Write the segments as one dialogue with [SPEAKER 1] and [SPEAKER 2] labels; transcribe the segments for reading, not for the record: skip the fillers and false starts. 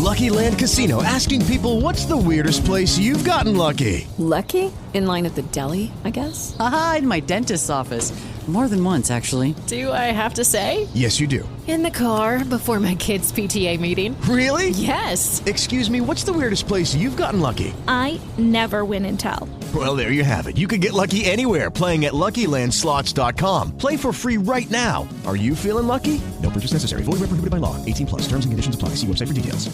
[SPEAKER 1] Lucky Land Casino, asking people, what's the weirdest place you've gotten lucky?
[SPEAKER 2] Lucky? In line at the deli, I guess?
[SPEAKER 3] Aha, in my dentist's office. More than once, actually.
[SPEAKER 2] Do I have to say?
[SPEAKER 1] Yes, you do.
[SPEAKER 2] In the car before my kids' PTA meeting.
[SPEAKER 1] Really?
[SPEAKER 2] Yes.
[SPEAKER 1] Excuse me, what's the weirdest place you've gotten lucky?
[SPEAKER 4] I never win and tell.
[SPEAKER 1] Well, there you have it. You can get lucky anywhere, playing at LuckyLandSlots.com. Play for free right now. Are you feeling lucky? No purchase necessary. Void where prohibited by law. 18 plus. Terms and conditions apply. See website for details.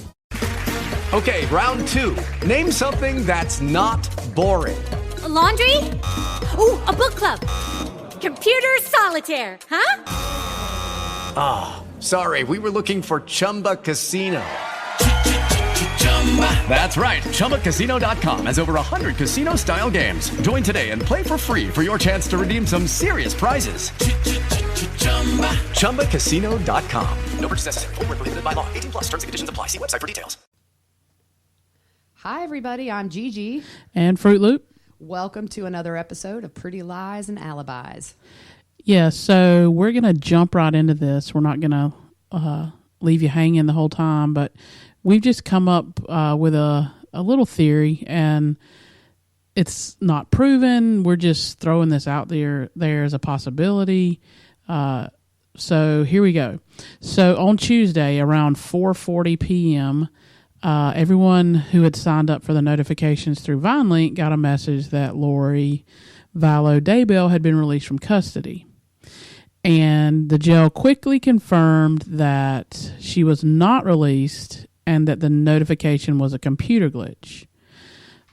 [SPEAKER 5] Okay, round two. Name something that's not boring.
[SPEAKER 6] A laundry? Ooh, a book club. Computer solitaire, huh?
[SPEAKER 5] Sorry, we were looking for Chumba Casino. That's right. ChumbaCasino.com has over 100 casino-style games. Join today and play for free for your chance to redeem some serious prizes. ChumbaCasino.com. No purchase necessary. Void where prohibited by law. 18 plus. Terms and conditions apply. See website for details.
[SPEAKER 7] Hi, everybody. I'm Gigi.
[SPEAKER 8] And Fruit Loop.
[SPEAKER 7] Welcome to another episode of Pretty Lies and Alibis.
[SPEAKER 8] Yeah, so we're going to jump right into this. We're not going to leave you hanging the whole time, but we've just come up with a little theory, and it's not proven. We're just throwing this out there as a possibility. So here we go. So on Tuesday around 4:40 p.m., everyone who had signed up for the notifications through VineLink got a message that Lori Vallow Daybell had been released from custody. And the jail quickly confirmed that she was not released and that the notification was a computer glitch.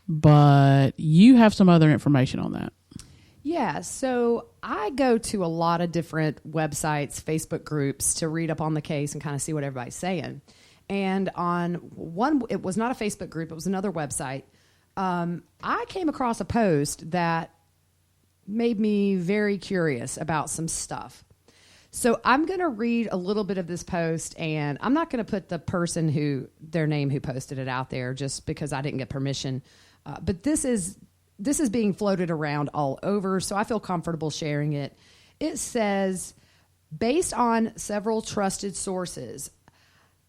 [SPEAKER 8] But you have some other information on that.
[SPEAKER 7] Yeah, so I go to a lot of different websites, Facebook groups to read up on the case and kind of see what everybody's saying. And on one, it was not a Facebook group, it was another website. I came across a post that made me very curious about some stuff. So I'm going to read a little bit of this post, and I'm not going to put the person their name who posted it out there just because I didn't get permission. But this is being floated around all over, so I feel comfortable sharing it. It says, based on several trusted sources,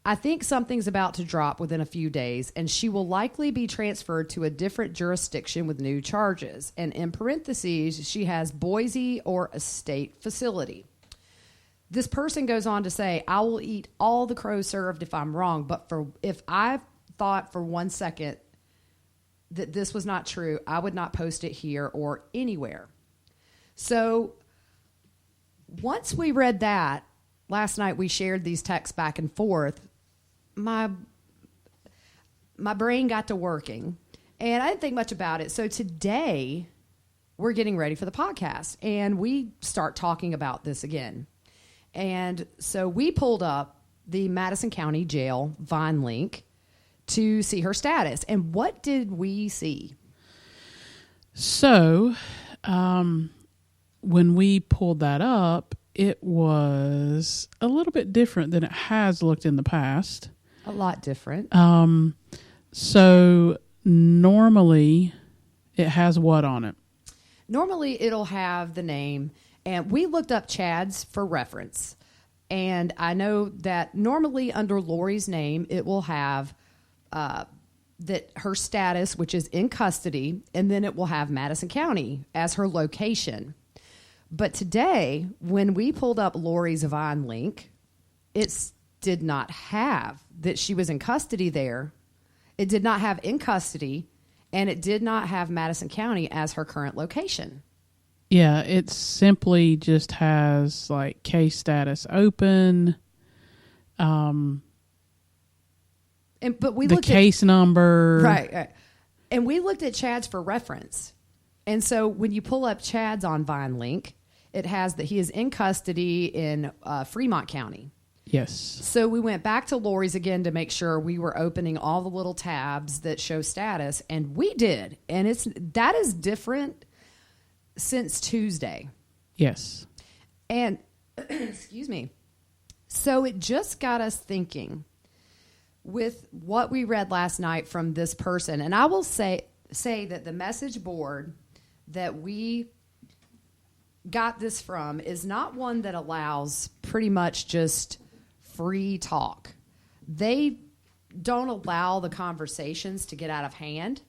[SPEAKER 7] I think something's about to drop within a few days, and she will likely be transferred to a different jurisdiction with new charges. And in parentheses, she has Boise or a state facility. This person goes on to say, I will eat all the crow served if I'm wrong, but if I thought for 1 second that this was not true, I would not post it here or anywhere. So once we read that, last night we shared these texts back and forth, my brain got to working, and I didn't think much about it. So today, we're getting ready for the podcast, and we start talking about this again. And so we pulled up the Madison County Jail VineLink to see her status. And what did we see?
[SPEAKER 8] So when we pulled that up, it was a little bit different than it has looked in the past.
[SPEAKER 7] A lot different.
[SPEAKER 8] So normally it has what on it?
[SPEAKER 7] Normally it'll have the name, and we looked up Chad's for reference. And I know that normally under Lori's name, it will have that her status, which is in custody, and then it will have Madison County as her location. But today, when we pulled up Lori's VineLink, it did not have that she was in custody there. It did not have in custody, and it did not have Madison County as her current location.
[SPEAKER 8] Yeah, it simply just has like case status open,
[SPEAKER 7] but we
[SPEAKER 8] the
[SPEAKER 7] looked
[SPEAKER 8] case number.
[SPEAKER 7] Right. And we looked at Chad's for reference. And so when you pull up Chad's on VineLink, it has that he is in custody in Fremont County.
[SPEAKER 8] Yes.
[SPEAKER 7] So we went back to Lori's again to make sure we were opening all the little tabs that show status, and we did. And that is different since Tuesday.
[SPEAKER 8] Yes.
[SPEAKER 7] And excuse me. So it just got us thinking with what we read last night from this person. And I will say that the message board that we got this from is not one that allows pretty much just free talk. They don't allow the conversations to get out of hand.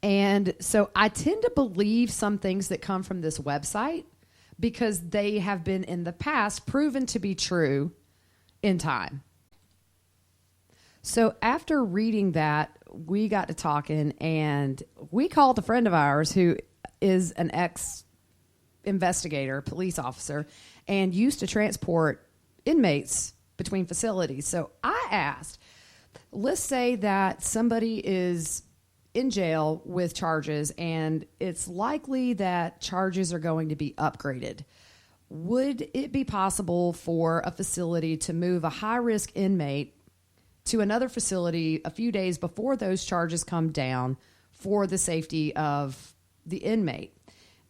[SPEAKER 7] And so I tend to believe some things that come from this website because they have been in the past proven to be true in time. So after reading that, we got to talking, and we called a friend of ours who is an ex-investigator, police officer, and used to transport inmates between facilities. So I asked, let's say that somebody is in jail with charges, and it's likely that charges are going to be upgraded. Would it be possible for a facility to move a high-risk inmate to another facility a few days before those charges come down for the safety of the inmate?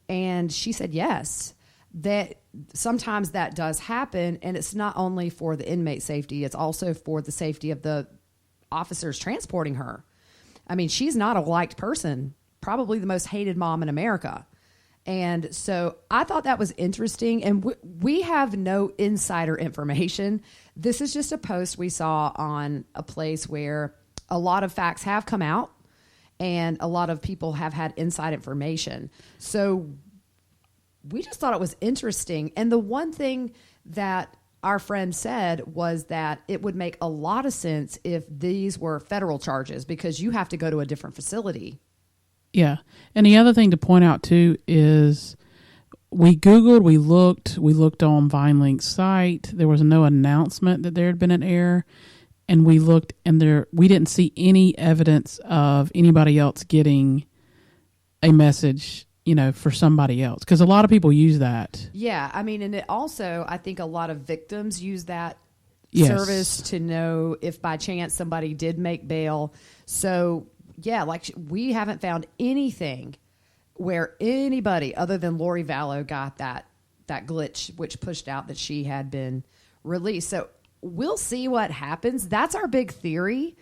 [SPEAKER 7] And she said yes, that sometimes that does happen, and it's not only for the inmate safety, it's also for the safety of the officers transporting her. I mean, she's not a liked person, probably the most hated mom in America. And so I thought that was interesting. And we have no insider information. This is just a post we saw on a place where a lot of facts have come out and a lot of people have had inside information. So we just thought it was interesting. And the one thing that our friend said was that it would make a lot of sense if these were federal charges because you have to go to a different facility.
[SPEAKER 8] Yeah. And the other thing to point out too is we Googled, we looked on VineLink's site. There was no announcement that there had been an error. And we looked, and we didn't see any evidence of anybody else getting a message, for somebody else. Because a lot of people use that.
[SPEAKER 7] Yeah. I mean, and it also, I think a lot of victims use that
[SPEAKER 8] service
[SPEAKER 7] to know if by chance somebody did make bail. So, yeah, like we haven't found anything where anybody other than Lori Vallow got that glitch, which pushed out that she had been released. So we'll see what happens. That's our big theory.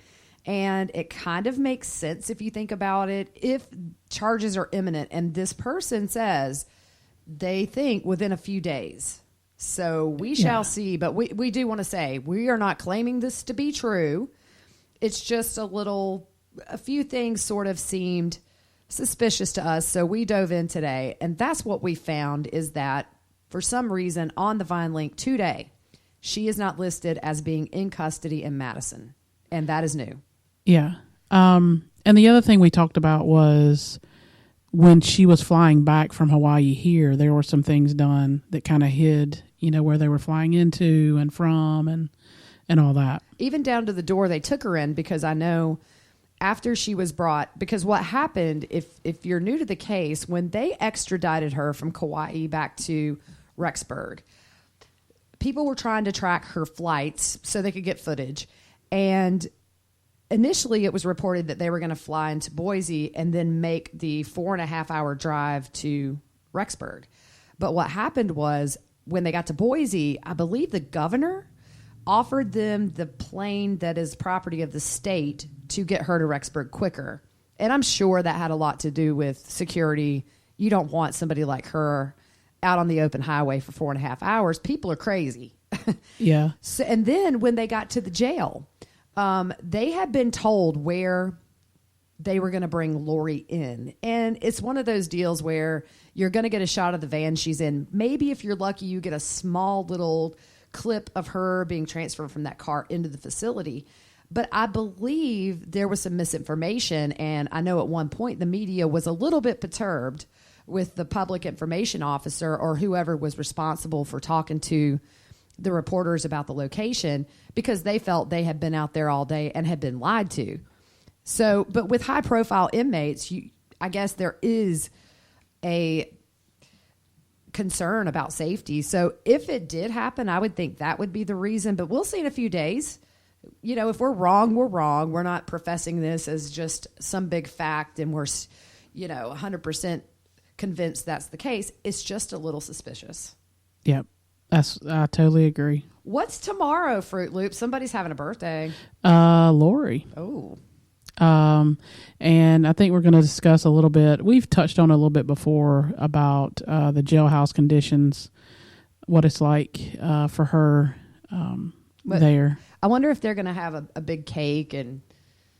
[SPEAKER 7] And it kind of makes sense if you think about it. If charges are imminent and this person says they think within a few days. So we shall see. But we do want to say we are not claiming this to be true. It's just a few things sort of seemed suspicious to us. So we dove in today. And that's what we found is that for some reason on the VineLink today, she is not listed as being in custody in Madison. And that is new.
[SPEAKER 8] Yeah. And the other thing we talked about was when she was flying back from Hawaii here, there were some things done that kind of hid, where they were flying into and from and all that.
[SPEAKER 7] Even down to the door they took her in, because I know after she was brought, because what happened, if you're new to the case, when they extradited her from Kauai back to Rexburg, people were trying to track her flights so they could get footage. And initially it was reported that they were going to fly into Boise and then make the 4.5-hour drive to Rexburg. But what happened was when they got to Boise, I believe the governor offered them the plane that is property of the state to get her to Rexburg quicker. And I'm sure that had a lot to do with security. You don't want somebody like her out on the open highway for 4.5 hours. People are crazy.
[SPEAKER 8] Yeah.
[SPEAKER 7] So, and then when they got to the jail, they had been told where they were going to bring Lori in. And it's one of those deals where you're going to get a shot of the van she's in. Maybe if you're lucky, you get a small little clip of her being transferred from that car into the facility. But I believe there was some misinformation. And I know at one point the media was a little bit perturbed with the public information officer or whoever was responsible for talking to the reporters about the location because they felt they had been out there all day and had been lied to. So, but with high profile inmates, I guess there is a concern about safety. So if it did happen, I would think that would be the reason, but we'll see in a few days. If we're wrong, we're wrong. We're not professing this as just some big fact and we're, 100% convinced that's the case. It's just a little suspicious.
[SPEAKER 8] Yep. I totally agree.
[SPEAKER 7] What's tomorrow, Fruit Loop? Somebody's having a birthday.
[SPEAKER 8] Lori.
[SPEAKER 7] Oh.
[SPEAKER 8] And I think we're going to discuss a little bit. We've touched on it a little bit before about the jailhouse conditions, what it's like for her there.
[SPEAKER 7] I wonder if they're going to have a big cake and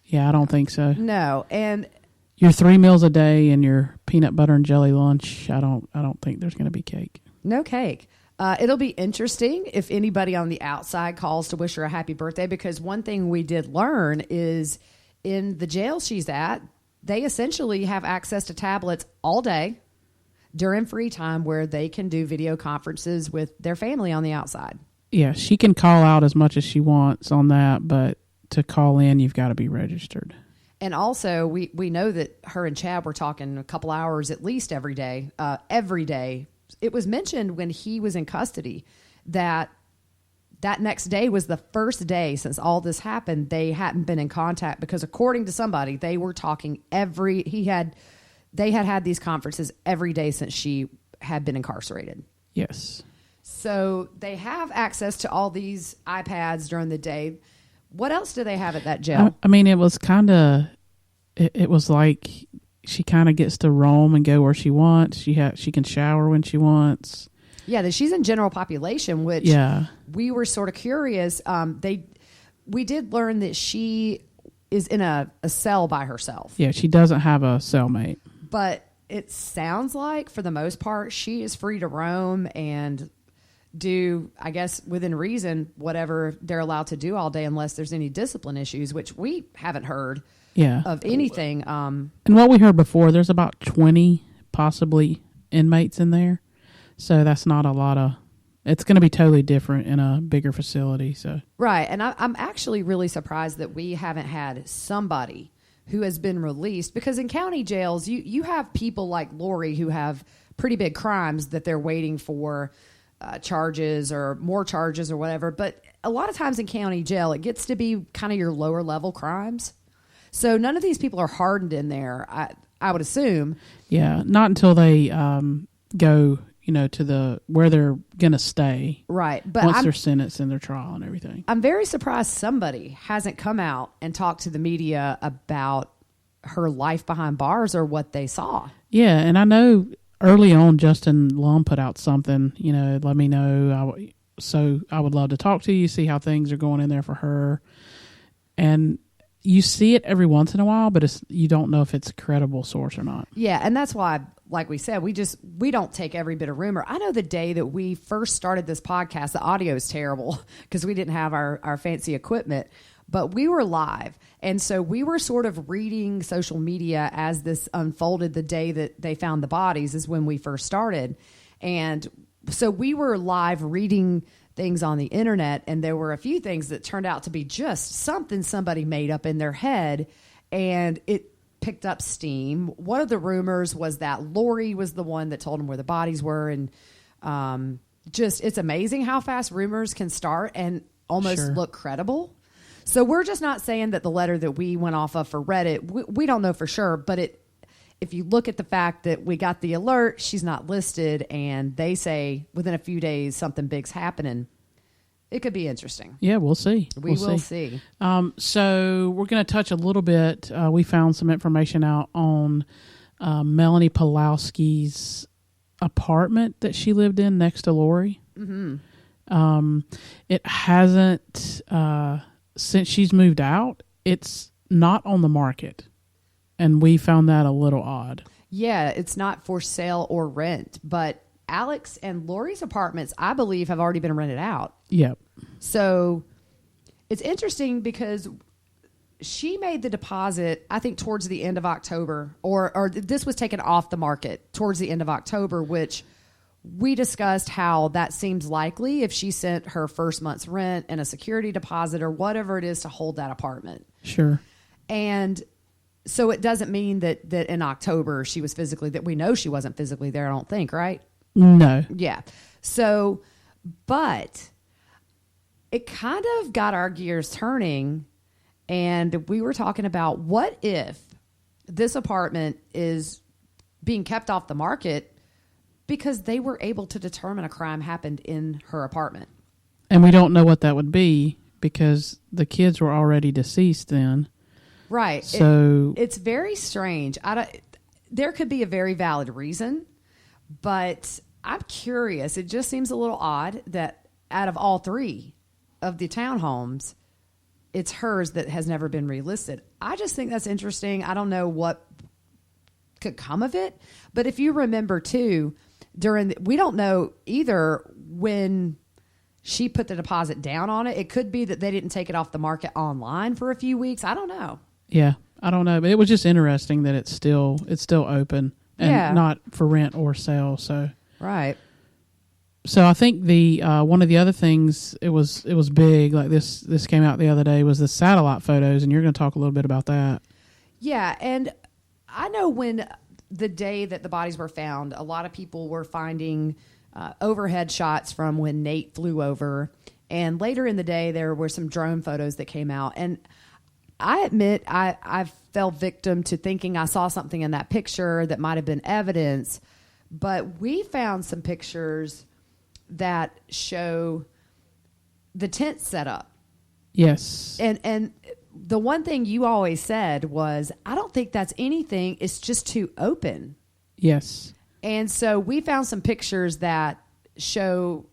[SPEAKER 8] Yeah, I don't think so.
[SPEAKER 7] no. And
[SPEAKER 8] Your 3 meals a day and your peanut butter and jelly lunch. I don't think there's going to be cake.
[SPEAKER 7] no cake. It'll be interesting if anybody on the outside calls to wish her a happy birthday, because one thing we did learn is in the jail she's at, they essentially have access to tablets all day during free time where they can do video conferences with their family on the outside.
[SPEAKER 8] Yeah, she can call out as much as she wants on that, but to call in, you've got to be registered.
[SPEAKER 7] And also, we know that her and Chad were talking a couple hours at least every day. Every day. It was mentioned when he was in custody that next day was the first day since all this happened they hadn't been in contact, because according to somebody, they were talking they had these conferences every day since she had been incarcerated.
[SPEAKER 8] Yes.
[SPEAKER 7] So they have access to all these iPads during the day. What else do they have at that jail?
[SPEAKER 8] I mean, it was kind of, it was like she kind of gets to roam and go where she wants. She can shower when she wants.
[SPEAKER 7] Yeah, that she's in general population, which we were sort of curious. We did learn that she is in a cell by herself.
[SPEAKER 8] Yeah, she doesn't have a cellmate.
[SPEAKER 7] But it sounds like, for the most part, she is free to roam and do, I guess, within reason, whatever they're allowed to do all day, unless there's any discipline issues, which we haven't heard of anything.
[SPEAKER 8] And what we heard before, there's about 20 possibly inmates in there. So that's not a lot of, it's going to be totally different in a bigger facility. So
[SPEAKER 7] right. And I'm actually really surprised that we haven't had somebody who has been released, because in county jails, you have people like Lori who have pretty big crimes that they're waiting for charges or more charges or whatever. But a lot of times in county jail, it gets to be kind of your lower level crimes. So none of these people are hardened in there, I would assume.
[SPEAKER 8] Yeah, not until they go, to where they're going to stay.
[SPEAKER 7] Right. But
[SPEAKER 8] once they're sentenced in their trial and everything.
[SPEAKER 7] I'm very surprised somebody hasn't come out and talked to the media about her life behind bars or what they saw.
[SPEAKER 8] Yeah, and I know early on, Justin Lum put out something, let me know. So I would love to talk to you, see how things are going in there for her. And you see it every once in a while, but you don't know if it's a credible source or not.
[SPEAKER 7] Yeah, and that's why, like we said, we don't take every bit of rumor. I know the day that we first started this podcast, the audio is terrible because we didn't have our fancy equipment, but we were live. And so we were sort of reading social media as this unfolded. The day that they found the bodies is when we first started. And so we were live reading things on the internet, and there were a few things that turned out to be just something somebody made up in their head, and it picked up steam. One of the rumors was that Lori was the one that told them where the bodies were, and it's amazing how fast rumors can start and almost look credible. So we're just not saying that the letter that we went off of for Reddit, we don't know for sure, but if you look at the fact that we got the alert, she's not listed, and they say within a few days something big's happening, it could be interesting.
[SPEAKER 8] Yeah, we'll see.
[SPEAKER 7] We will see.
[SPEAKER 8] So we're going to touch a little bit. We found some information out on Melanie Pawlowski's apartment that she lived in next to Lori. Mm-hmm. It hasn't, since she's moved out, it's not on the market. And we found that a little odd.
[SPEAKER 7] Yeah, it's not for sale or rent. But Alex and Lori's apartments, I believe, have already been rented out.
[SPEAKER 8] Yep.
[SPEAKER 7] So it's interesting because she made the deposit, I think, towards the end of October. Or this was taken off the market towards the end of October, which we discussed how that seems likely if she sent her first month's rent and a security deposit or whatever it is to hold that apartment.
[SPEAKER 8] Sure.
[SPEAKER 7] And so it doesn't mean that in October she was physically, that we know she wasn't physically there, I don't think, right?
[SPEAKER 8] No.
[SPEAKER 7] Yeah. So, but it kind of got our gears turning, and we were talking about what if this apartment is being kept off the market because they were able to determine a crime happened in her apartment.
[SPEAKER 8] And we don't know what that would be because the kids were already deceased then.
[SPEAKER 7] Right.
[SPEAKER 8] So
[SPEAKER 7] it's very strange. There could be a very valid reason, but I'm curious. It just seems a little odd that out of all three of the townhomes, it's hers that has never been relisted. I just think that's interesting. I don't know what could come of it, but if you remember too, we don't know either when she put the deposit down on it. It could be that they didn't take it off the market online for a few weeks. I don't know.
[SPEAKER 8] Yeah, I don't know, but it was just interesting that it's still open and not for rent or sale. So
[SPEAKER 7] right.
[SPEAKER 8] So I think the one of the other things it was big, like this came out the other day, was the satellite photos, and you're going to talk a little bit about that.
[SPEAKER 7] Yeah, and I know when the day that the bodies were found, a lot of people were finding overhead shots from when Nate flew over, and later in the day there were some drone photos that came out, and I admit I fell victim to thinking I saw something in that picture that might have been evidence, but we found some pictures that show the tent setup.
[SPEAKER 8] Yes.
[SPEAKER 7] And the one thing you always said was, I don't think that's anything. It's just too open.
[SPEAKER 8] Yes.
[SPEAKER 7] And so we found some pictures that show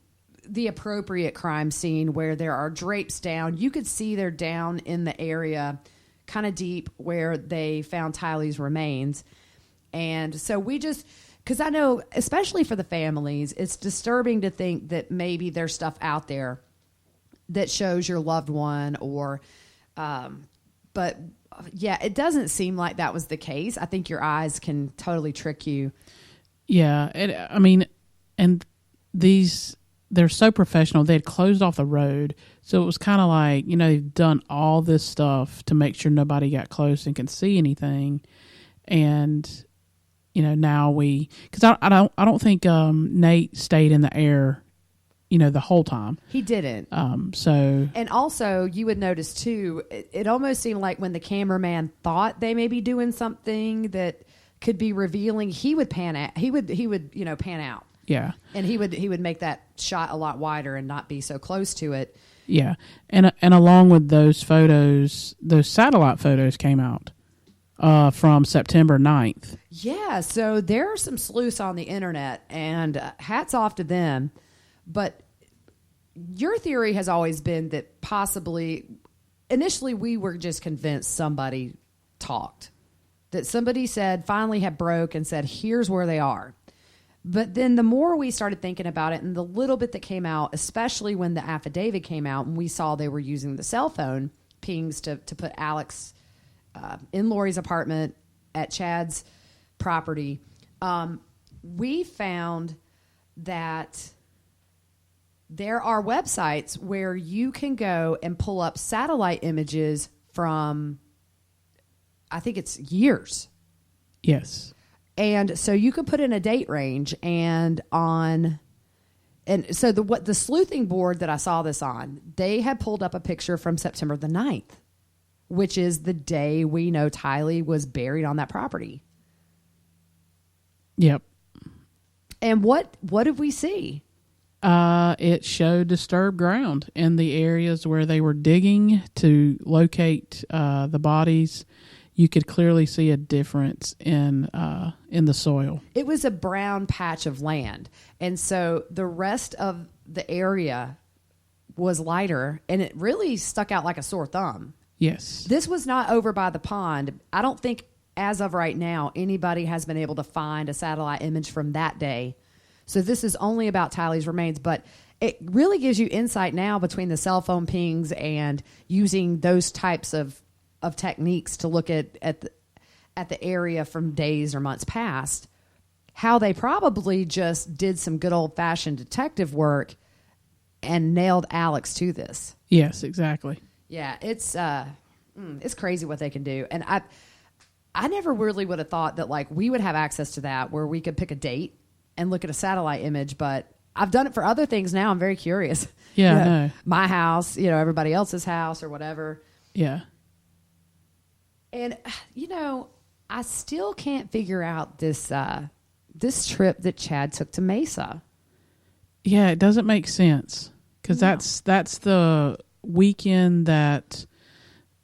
[SPEAKER 7] the appropriate crime scene where there are drapes down. You could see they're down in the area kind of deep where they found Tylee's remains. And so we just... because I know, especially for the families, it's disturbing to think that maybe there's stuff out there that shows your loved one or, but yeah, it doesn't seem like that was the case. I think your eyes can totally trick you.
[SPEAKER 8] Yeah. And they're so professional. They had closed off the road. So it was kind of like, they've done all this stuff to make sure nobody got close and can see anything. And... now because I don't think Nate stayed in the air, the whole time.
[SPEAKER 7] He didn't.
[SPEAKER 8] And
[SPEAKER 7] also you would notice too, it almost seemed like when the cameraman thought they may be doing something that could be revealing, he would pan out. He would pan out.
[SPEAKER 8] Yeah.
[SPEAKER 7] And he would make that shot a lot wider and not be so close to it.
[SPEAKER 8] Yeah. And along with those photos, those satellite photos came out. From September 9th.
[SPEAKER 7] Yeah, so there are some sleuths on the internet, and hats off to them. But your theory has always been that possibly, initially we were just convinced somebody talked. That somebody finally had broke and said, here's where they are. But then the more we started thinking about it and the little bit that came out, especially when the affidavit came out and we saw they were using the cell phone pings to put Alex... in Lori's apartment at Chad's property, we found that there are websites where you can go and pull up satellite images from, I think it's years.
[SPEAKER 8] Yes.
[SPEAKER 7] And so you could put in a date range and so the sleuthing board that I saw this on, they had pulled up a picture from September the 9th. Which is the day we know Tylee was buried on that property.
[SPEAKER 8] Yep.
[SPEAKER 7] And what did we see?
[SPEAKER 8] It showed disturbed ground in the areas where they were digging to locate the bodies. You could clearly see a difference in the soil.
[SPEAKER 7] It was a brown patch of land. And so the rest of the area was lighter, and it really stuck out like a sore thumb.
[SPEAKER 8] Yes.
[SPEAKER 7] This was not over by the pond. I don't think, as of right now, anybody has been able to find a satellite image from that day. So this is only about Tylee's remains, but it really gives you insight now between the cell phone pings and using those types of techniques to look at the area from days or months past, how they probably just did some good old-fashioned detective work and nailed Alex to this.
[SPEAKER 8] Yes, exactly.
[SPEAKER 7] Yeah, it's crazy what they can do. And I never really would have thought that like we would have access to that where we could pick a date and look at a satellite image, but I've done it for other things now. I'm very curious.
[SPEAKER 8] Yeah, I know.
[SPEAKER 7] My house, everybody else's house or whatever.
[SPEAKER 8] Yeah.
[SPEAKER 7] And I still can't figure out this trip that Chad took to Mesa.
[SPEAKER 8] Yeah, it doesn't make sense because that's the weekend that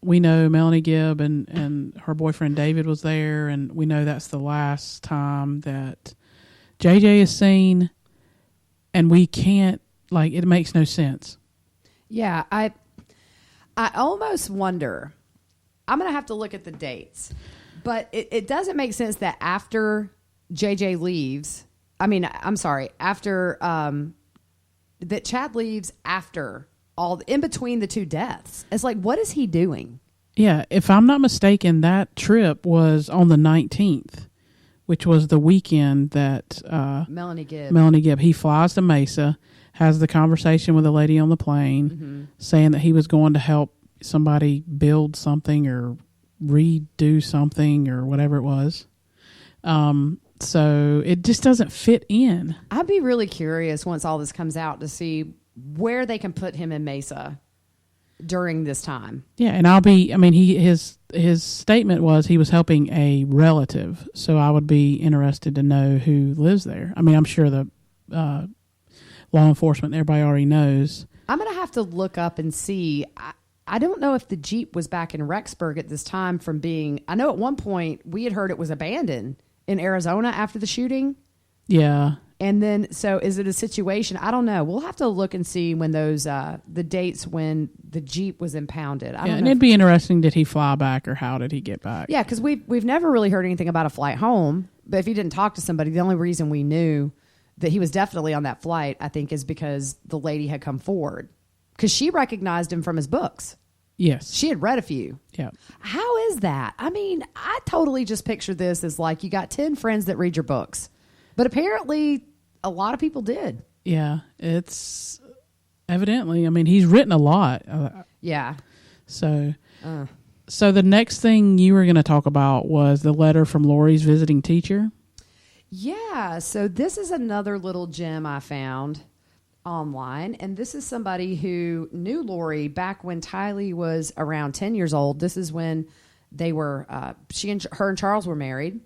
[SPEAKER 8] we know Melanie Gibb and her boyfriend David was there, and we know that's the last time that JJ is seen, and we can't, it makes no sense.
[SPEAKER 7] Yeah, I I almost wonder, I'm going to have to look at the dates, but it doesn't make sense that after JJ leaves, after that Chad leaves after all, in between the two deaths. It's like, what is he doing?
[SPEAKER 8] Yeah, if I'm not mistaken, that trip was on the 19th, which was the weekend that
[SPEAKER 7] Melanie
[SPEAKER 8] Gibb, he flies to Mesa, has the conversation with the lady on the plane, saying that he was going to help somebody build something or redo something or whatever it was. So it just doesn't fit in.
[SPEAKER 7] I'd be really curious once all this comes out to see where they can put him in Mesa during this time.
[SPEAKER 8] Yeah, and his statement was he was helping a relative, so I would be interested to know who lives there. I mean, I'm sure the law enforcement, everybody already knows.
[SPEAKER 7] I'm going to have to look up and see. I don't know if the Jeep was back in Rexburg at this time from being, I know at one point we had heard it was abandoned in Arizona after the shooting.
[SPEAKER 8] Yeah.
[SPEAKER 7] And then, so is it a situation? I don't know. We'll have to look and see when those, the dates when the Jeep was impounded. I don't know.
[SPEAKER 8] And it'd be interesting, did he fly back or how did he get back?
[SPEAKER 7] Yeah, because we've never really heard anything about a flight home. But if he didn't talk to somebody, the only reason we knew that he was definitely on that flight, I think, is because the lady had come forward. Because she recognized him from his books.
[SPEAKER 8] Yes.
[SPEAKER 7] She had read a few.
[SPEAKER 8] Yeah.
[SPEAKER 7] How is that? I mean, I totally just picture this as like you got 10 friends that read your books. But apparently a lot of people did.
[SPEAKER 8] Yeah. It's evidently, I mean, he's written a lot.
[SPEAKER 7] Yeah.
[SPEAKER 8] So the next thing you were going to talk about was the letter from Lori's visiting teacher.
[SPEAKER 7] Yeah. So this is another little gem I found online, and this is somebody who knew Lori back when Tylee was around 10 years old. This is when they were her and Charles were married,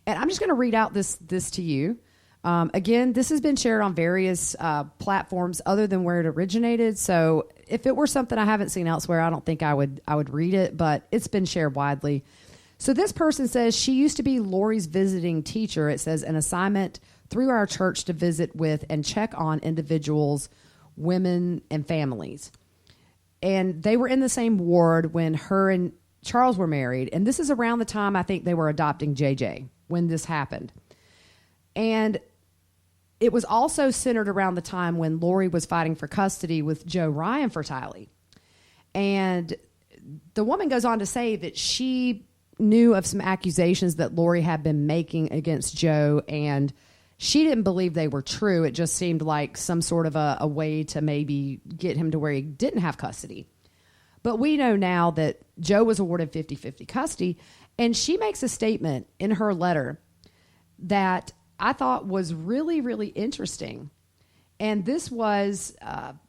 [SPEAKER 7] and I'm just going to read out this to you. Again, this has been shared on various platforms other than where it originated, so if it were something I haven't seen elsewhere, I don't think I would read it, but it's been shared widely. So this person says she used to be Lori's visiting teacher. It says an assignment through our church to visit with and check on individuals, women, and families. And they were in the same ward when her and Charles were married. And this is around the time I think they were adopting JJ when this happened. And it was also centered around the time when Lori was fighting for custody with Joe Ryan for Tylee. And the woman goes on to say that she knew of some accusations that Lori had been making against Joe, and she didn't believe they were true. It just seemed like some sort of a way to maybe get him to where he didn't have custody. But we know now that Joe was awarded 50-50 custody, and she makes a statement in her letter that I thought was really, really interesting. And this was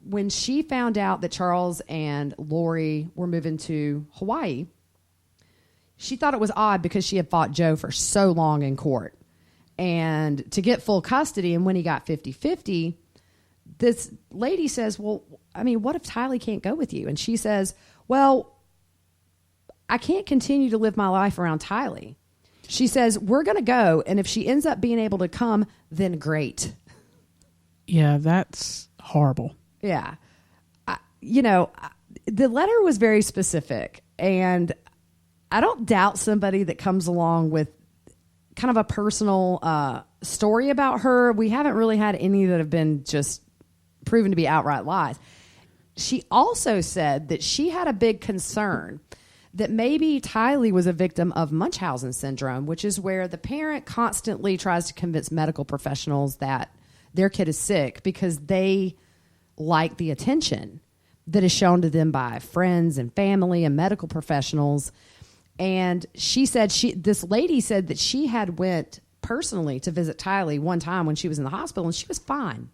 [SPEAKER 7] when she found out that Charles and Lori were moving to Hawaii. She thought it was odd because she had fought Joe for so long in court. And to get full custody, and when he got 50-50, this lady says, well, I mean, what if Tylee can't go with you? And she says, well, I can't continue to live my life around Tylee. She says, we're going to go, and if she ends up being able to come, then great.
[SPEAKER 8] Yeah, that's horrible.
[SPEAKER 7] Yeah. The letter was very specific, and I don't doubt somebody that comes along with kind of a personal story about her. We haven't really had any that have been just proven to be outright lies. She also said that she had a big concern that maybe Tylee was a victim of Munchausen syndrome, which is where the parent constantly tries to convince medical professionals that their kid is sick because they like the attention that is shown to them by friends and family and medical professionals. And she said this lady said that she had went personally to visit Tylee one time when she was in the hospital, and she was fine.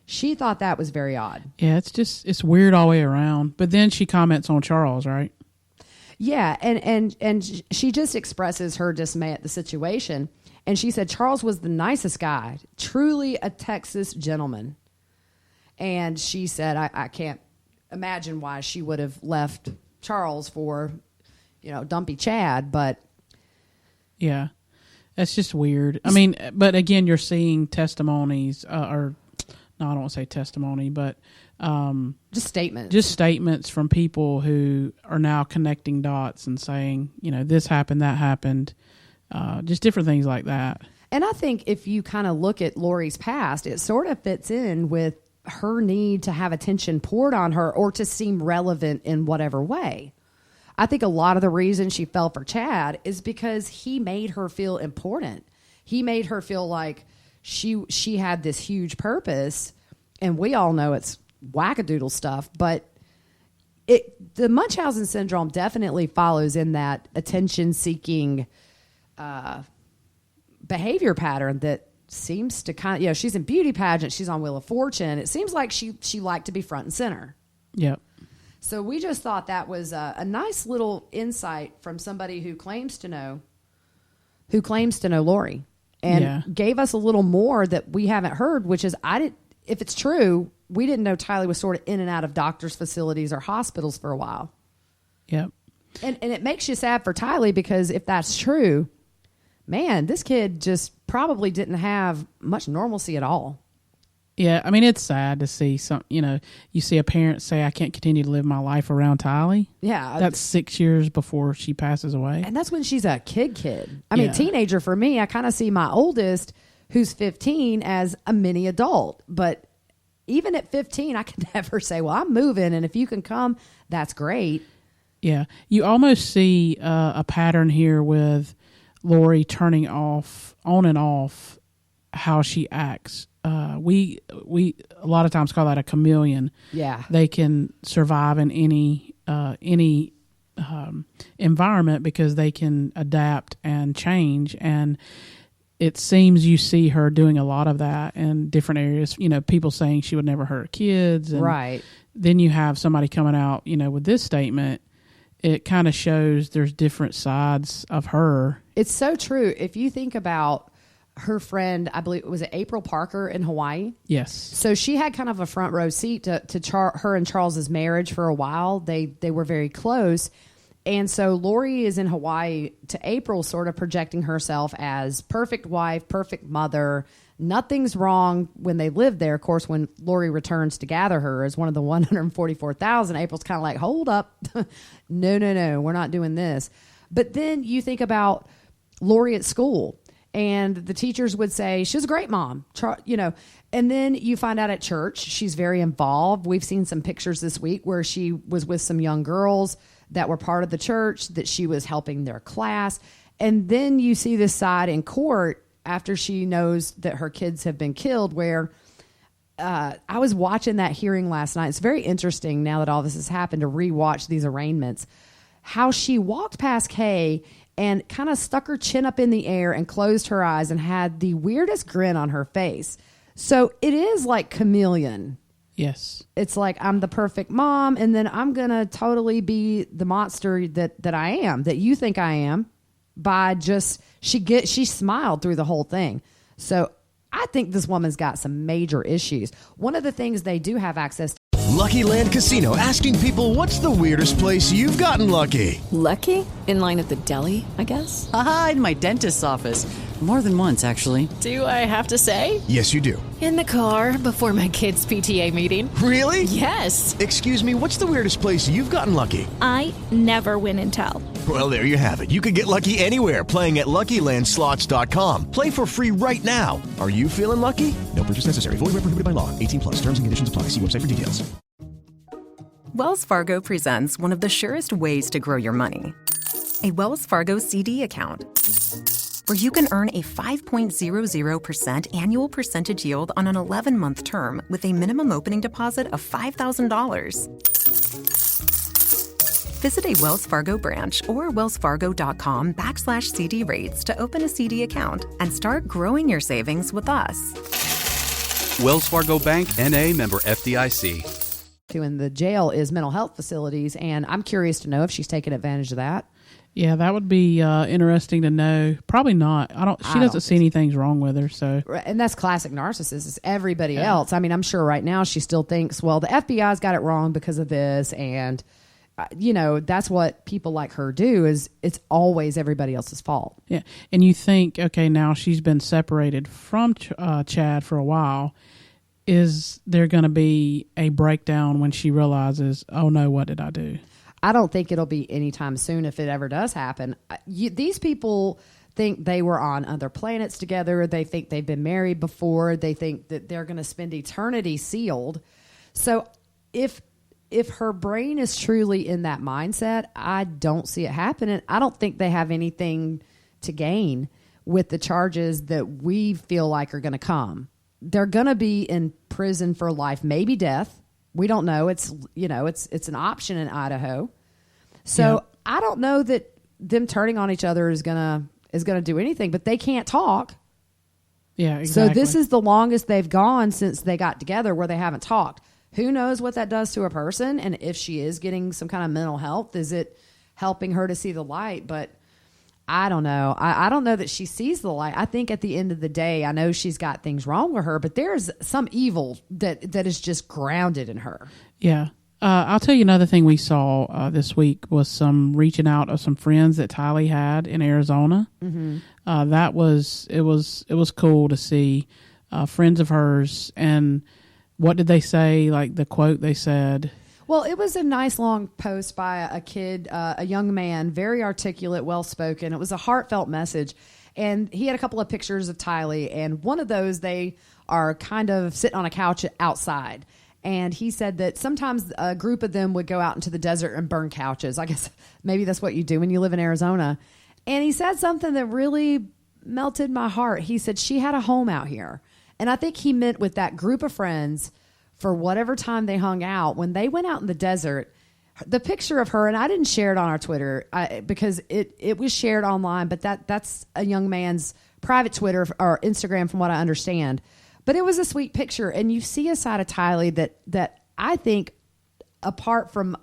[SPEAKER 7] She thought that was very odd.
[SPEAKER 8] Yeah, it's weird all the way around. But then she comments on Charles, right?
[SPEAKER 7] Yeah, and she just expresses her dismay at the situation. And she said Charles was the nicest guy, truly a Texas gentleman. And she said, I can't imagine why she would have left Charles for, dumpy Chad, but.
[SPEAKER 8] Yeah, that's just weird. I mean, but again, you're seeing testimonies or no, I don't want to say testimony, but
[SPEAKER 7] Just statements.
[SPEAKER 8] just statements from people who are now connecting dots and saying, this happened, that happened, just different things like that.
[SPEAKER 7] And I think if you kind of look at Lori's past, it sort of fits in with her need to have attention poured on her or to seem relevant in whatever way. I think a lot of the reason she fell for Chad is because he made her feel important. He made her feel like she had this huge purpose, and we all know it's wackadoodle stuff, but the Munchausen syndrome definitely follows in that attention-seeking behavior pattern that seems to kind of, she's in beauty pageants, she's on Wheel of Fortune. It seems like she liked to be front and center.
[SPEAKER 8] Yep.
[SPEAKER 7] So we just thought that was a nice little insight from somebody who claims to know Lori, and gave us a little more that we haven't heard, which is if it's true, we didn't know Tylee was sort of in and out of doctors' facilities or hospitals for a while.
[SPEAKER 8] Yep.
[SPEAKER 7] And it makes you sad for Tylee, because if that's true, man, this kid just probably didn't have much normalcy at all.
[SPEAKER 8] Yeah, I mean, it's sad to see you see a parent say, I can't continue to live my life around Tylee.
[SPEAKER 7] Yeah.
[SPEAKER 8] That's 6 years before she passes away.
[SPEAKER 7] And that's when she's a kid. I mean, teenager for me, I kind of see my oldest, who's 15, as a mini adult. But even at 15, I could never say, well, I'm moving, and if you can come, that's great.
[SPEAKER 8] Yeah. You almost see a pattern here with Lori turning on and off how she acts. We a lot of times call that a chameleon.
[SPEAKER 7] Yeah,
[SPEAKER 8] they can survive in any environment because they can adapt and change. And it seems you see her doing a lot of that in different areas. People saying she would never hurt kids. And
[SPEAKER 7] right.
[SPEAKER 8] Then you have somebody coming out, with this statement. It kind of shows there's different sides of her. It's
[SPEAKER 7] so true. If you think about her friend, I believe, was it April Parker in Hawaii?
[SPEAKER 8] Yes.
[SPEAKER 7] So she had kind of a front row seat to her and Charles's marriage for a while. They were very close. And so Lori is in Hawaii to April, sort of projecting herself as perfect wife, perfect mother. Nothing's wrong when they lived there. Of course, when Lori returns to gather her as one of the 144,000, April's kind of like, hold up. No, we're not doing this. But then you think about Lori at school. And the teachers would say, she's a great mom, and then you find out at church, she's very involved. We've seen some pictures this week where she was with some young girls that were part of the church, that she was helping their class. And then you see this side in court after she knows that her kids have been killed, where I was watching that hearing last night. It's very interesting now that all this has happened to rewatch these arraignments, how she walked past Kay and kind of stuck her chin up in the air and closed her eyes and had the weirdest grin on her face. So it is like chameleon.
[SPEAKER 8] Yes. It's
[SPEAKER 7] like, I'm the perfect mom, and then I'm going to totally be the monster that I am, that you think I am, by just, she smiled through the whole thing. So I think this woman's got some major issues. One of the things they do have access to.
[SPEAKER 1] Lucky Land Casino, asking people, what's the weirdest place you've gotten lucky?
[SPEAKER 2] Lucky? In line at the deli, I guess?
[SPEAKER 3] Aha, in my dentist's office. More than once, actually.
[SPEAKER 2] Do I have to say?
[SPEAKER 1] Yes, you do.
[SPEAKER 2] In the car before my kids' PTA meeting.
[SPEAKER 1] Really?
[SPEAKER 2] Yes.
[SPEAKER 1] Excuse me, what's the weirdest place you've gotten lucky?
[SPEAKER 4] I never win and tell.
[SPEAKER 1] Well, there you have it. You can get lucky anywhere, playing at LuckyLandSlots.com. Play for free right now. Are you feeling lucky? No purchase necessary. Void where prohibited by law. 18+. Terms and conditions apply. See website for details.
[SPEAKER 9] Wells Fargo presents one of the surest ways to grow your money. A Wells Fargo CD account, where you can earn a 5.00% annual percentage yield on an 11-month term with a minimum opening deposit of $5,000. Visit a Wells Fargo branch or wellsfargo.com/CD rates to open a CD account and start growing your savings with us.
[SPEAKER 10] Wells Fargo Bank, N.A., member FDIC.
[SPEAKER 7] In the jail is mental health facilities, and I'm curious to know if she's taken advantage of that.
[SPEAKER 8] Yeah, that would be interesting to know. Probably not. She doesn't see anything wrong with her. So,
[SPEAKER 7] and that's classic narcissist. It's everybody else. I mean, I'm sure right now she still thinks, well, the FBI's got it wrong because of this, and that's what people like her do. Is it's always everybody else's fault.
[SPEAKER 8] Yeah, and you think, okay, now she's been separated from Chad for a while. is there going to be a breakdown when she realizes, oh no, what did I do?
[SPEAKER 7] I don't think it'll be anytime soon if it ever does happen. These people think they were on other planets together. They think they've been married before. They think that they're going to spend eternity sealed. So if her brain is truly in that mindset, I don't see it happening. I don't think they have anything to gain with the charges that we feel like are going to come. They're going to be in prison for life, maybe death. We don't know. It's an option in Idaho. So I don't know that them turning on each other is gonna do anything. But they can't talk.
[SPEAKER 8] Yeah, exactly.
[SPEAKER 7] So this is the longest they've gone since they got together where they haven't talked. Who knows what that does to a person, and if she is getting some kind of mental health, is it helping her to see the light? But I don't know. I don't know that she sees the light. I think at the end of the day, I know she's got things wrong with her, but there's some evil that is just grounded in her.
[SPEAKER 8] Yeah. I'll tell you another thing we saw this week was some reaching out of some friends that Tylee had in Arizona. Mm-hmm. It was cool to see friends of hers. And what did they say? Like the quote they said.
[SPEAKER 7] Well, it was a nice long post by a kid, a young man, very articulate, well-spoken. It was a heartfelt message. And he had a couple of pictures of Tylee, and one of those, they are kind of sitting on a couch outside. And he said that sometimes a group of them would go out into the desert and burn couches. I guess maybe that's what you do when you live in Arizona. And he said something that really melted my heart. He said she had a home out here. And I think he meant with that group of friends, for whatever time they hung out, when they went out in the desert, the picture of her, and I didn't share it on our Twitter because it was shared online, but that's a young man's private Twitter or Instagram from what I understand. But it was a sweet picture, and you see a side of Tylee that I think, apart from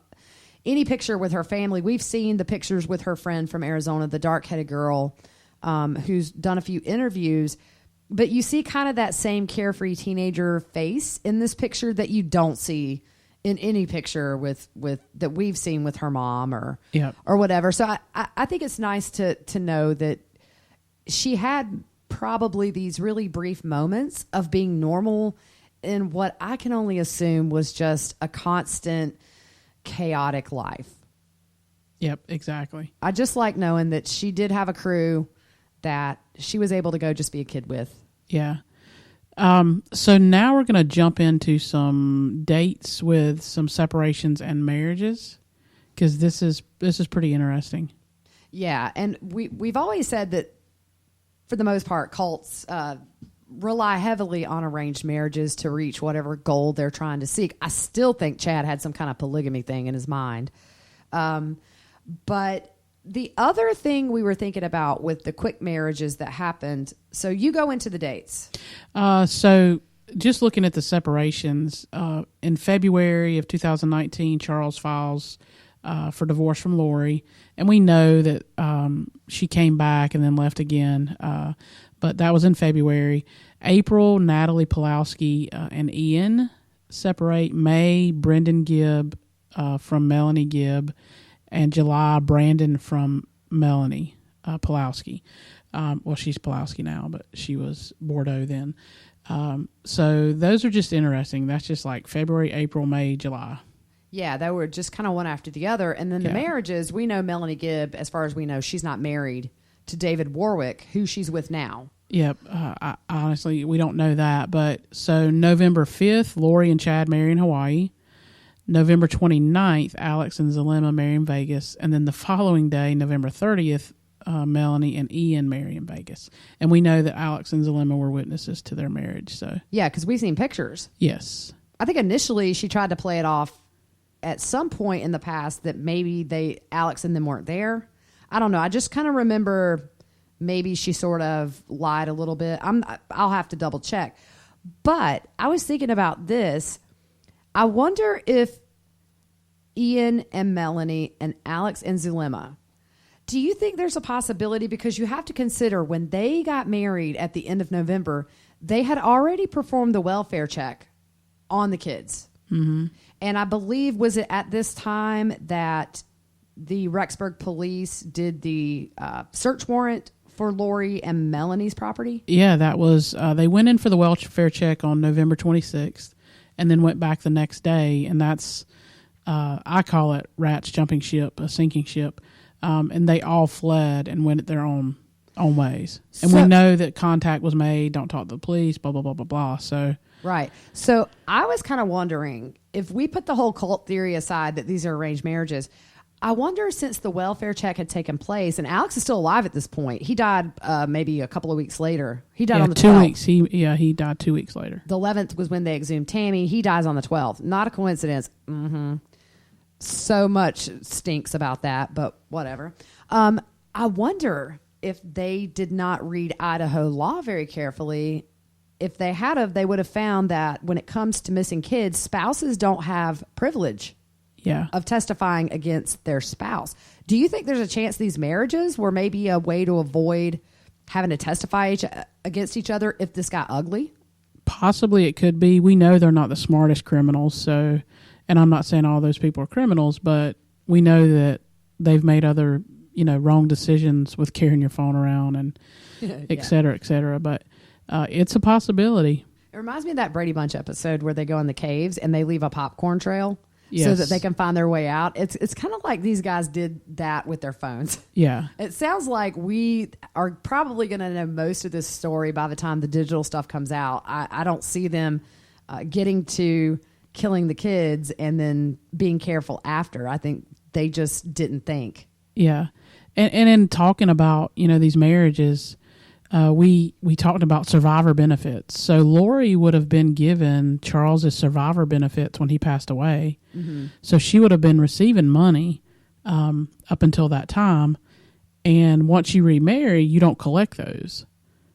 [SPEAKER 7] any picture with her family, we've seen the pictures with her friend from Arizona, the dark-headed girl who's done a few interviews. But you see kind of that same carefree teenager face in this picture that you don't see in any picture with that we've seen with her mom or whatever. So I think it's nice to know that she had probably these really brief moments of being normal in what I can only assume was just a constant chaotic life.
[SPEAKER 8] Yep, exactly.
[SPEAKER 7] I just like knowing that she did have a crew that she was able to go just be a kid with.
[SPEAKER 8] Yeah. So now we're going to jump into some dates with some separations and marriages, because this is pretty interesting.
[SPEAKER 7] Yeah, and we've always said that for the most part, cults rely heavily on arranged marriages to reach whatever goal they're trying to seek. I still think Chad had some kind of polygamy thing in his mind. But the other thing we were thinking about with the quick marriages that happened, so you go into the dates.
[SPEAKER 8] So just looking at the separations, in February of 2019, Charles files for divorce from Lori. And we know that she came back and then left again, but that was in February. April, Natalie Pawlowski and Ian separate. May, Brendan Gibb from Melanie Gibb. And July, Brandon from Melanie Pawlowski. Well, she's Pawlowski now, but she was Bordeaux then. So those are just interesting. That's just like February, April, May, July.
[SPEAKER 7] Yeah, they were just kind of one after the other. And then the marriages, we know Melanie Gibb, as far as we know, she's not married to David Warwick, who she's with now.
[SPEAKER 8] Yep. Honestly, we don't know that. But so November 5th, Lori and Chad marry in Hawaii. November 29th, Alex and Zulema marry in Vegas. And then the following day, November 30th, Melanie and Ian marry in Vegas. And we know that Alex and Zulema were witnesses to their marriage. So
[SPEAKER 7] yeah, because we've seen pictures.
[SPEAKER 8] Yes.
[SPEAKER 7] I think initially she tried to play it off at some point in the past that maybe Alex and them weren't there. I don't know. I just kind of remember maybe she sort of lied a little bit. I'll have to double check. But I was thinking about this. I wonder if Ian and Melanie and Alex and Zulema, do you think there's a possibility? Because you have to consider when they got married at the end of November, they had already performed the welfare check on the kids. Mm-hmm. And I believe, was it at this time that the Rexburg police did the search warrant for Lori and Melanie's property?
[SPEAKER 8] Yeah, that was, they went in for the welfare check on November 26th and then went back the next day. And that's, I call it rats jumping ship, a sinking ship. And they all fled and went their own ways. And we know that contact was made, don't talk to the police, blah, blah, blah, blah, blah. So,
[SPEAKER 7] right. So I was kind of wondering, if we put the whole cult theory aside that these are arranged marriages, I wonder, since the welfare check had taken place, and Alex is still alive at this point. He died maybe a couple of weeks later. He died on the 12th.
[SPEAKER 8] 2 weeks. He died 2 weeks later.
[SPEAKER 7] The 11th was when they exhumed Tammy. He dies on the 12th. Not a coincidence. Mm-hmm. So much stinks about that, but whatever. I wonder if they did not read Idaho law very carefully. If they had, they would have found that when it comes to missing kids, spouses don't have privilege of testifying against their spouse. Do you think there's a chance these marriages were maybe a way to avoid having to testify against each other if this got ugly?
[SPEAKER 8] Possibly it could be. We know they're not the smartest criminals, so, and I'm not saying all those people are criminals, but we know that they've made other, wrong decisions with carrying your phone around and et cetera, et cetera. But it's a possibility.
[SPEAKER 7] It reminds me of that Brady Bunch episode where they go in the caves and they leave a popcorn trail. Yes. So that they can find their way out. It's kind of like these guys did that with their phones.
[SPEAKER 8] Yeah.
[SPEAKER 7] It sounds like we are probably going to know most of this story by the time the digital stuff comes out. I don't see them getting to killing the kids and then being careful after. I think they just didn't think.
[SPEAKER 8] Yeah. And in talking about, these marriages, we talked about survivor benefits. So Lori would have been given Charles's survivor benefits when he passed away. Mm-hmm. So she would have been receiving money up until that time. And once you remarry, you don't collect those.